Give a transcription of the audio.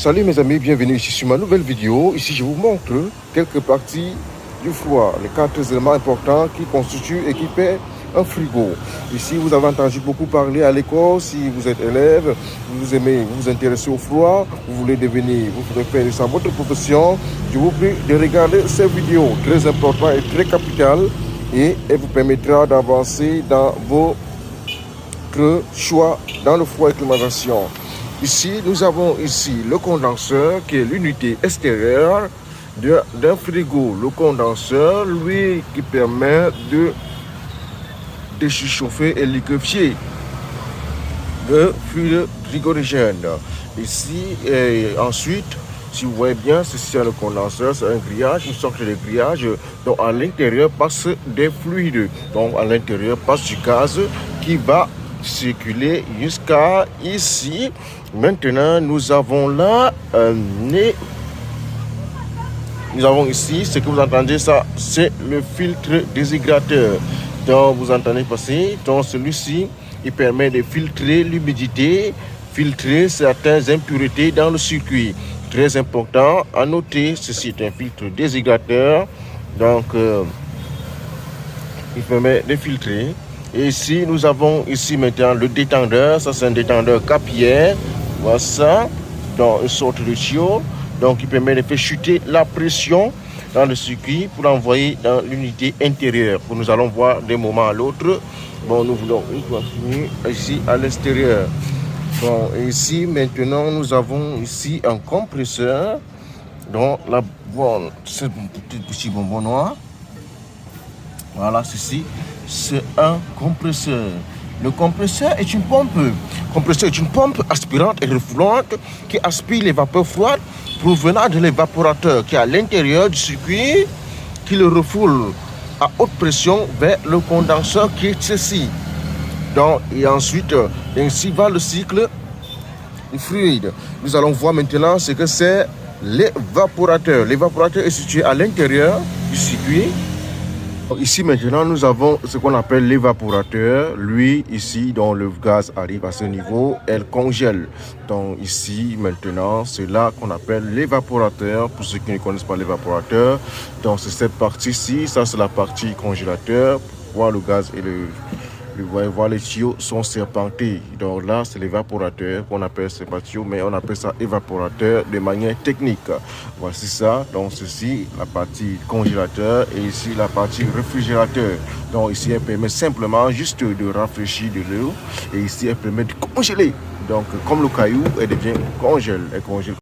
Salut mes amis, bienvenue ici sur ma nouvelle vidéo. Ici je vous montre quelques parties du froid, les 4 éléments importants qui constituent et qui fait un frigo. Ici vous avez entendu beaucoup parler à l'école. Si vous êtes élève, vous aimez vous intéresser au froid, vous voulez devenir, vous voulez faire ça votre profession, je vous prie de regarder cette vidéo très importante et très capitale, et elle vous permettra d'avancer dans votre choix dans le froid et climatisation. Ici, nous avons ici le condenseur qui est l'unité extérieure d'un frigo. Le condenseur, lui, qui permet de déchauffer et liquéfier le fluide frigorigène. Ici, et ensuite, si vous voyez bien, ceci c'est le condenseur, c'est un grillage, une sorte de grillage. Donc à l'intérieur passe des fluides. Donc à l'intérieur passe du gaz qui va circuler jusqu'à ici. Maintenant, nous avons là nous avons ici, ce que vous entendez, ça, c'est le filtre déshydrateur. Donc, vous entendez passer. Donc, celui-ci, il permet de filtrer l'humidité, filtrer certaines impuretés dans le circuit. Très important à noter, ceci est un filtre déshydrateur. Donc, il permet de filtrer. Et ici, nous avons ici maintenant le détendeur. Ça, c'est un détendeur capillaire. Voilà ça. Donc, une sorte de tuyau. Donc, il permet de faire chuter la pression dans le circuit pour l'envoyer dans l'unité intérieure. Nous allons voir d'un moment à l'autre. Bon, nous voulons continuer ici à l'extérieur. Bon, ici, maintenant, nous avons ici un compresseur. Donc, la bonne, c'est un petit bonbon noir. Voilà, ceci, c'est un compresseur. Le compresseur est une pompe. Le compresseur est une pompe aspirante et refoulante qui aspire les vapeurs froides provenant de l'évaporateur qui est à l'intérieur du circuit, qui le refoule à haute pression vers le condenseur qui est ceci. Donc, et ensuite, ainsi va le cycle du fluide. Nous allons voir maintenant ce que c'est l'évaporateur. L'évaporateur est situé à l'intérieur du circuit. Ici maintenant nous avons ce qu'on appelle l'évaporateur. Lui ici, dont le gaz arrive à ce niveau, elle congèle. Donc ici maintenant c'est là qu'on appelle l'évaporateur. Pour ceux qui ne connaissent pas l'évaporateur, donc c'est cette partie-ci, ça c'est la partie congélateur. Pour voir le gaz et voir les tuyaux sont serpentés. Donc là c'est l'évaporateur qu'on appelle tuyaux, mais on appelle ça évaporateur de manière technique. Voici ça. Donc ceci la partie congélateur et ici la partie réfrigérateur. Donc ici elle permet simplement juste de rafraîchir de l'eau et ici elle permet de congeler. Donc comme le caillou, elle devient elle congèle.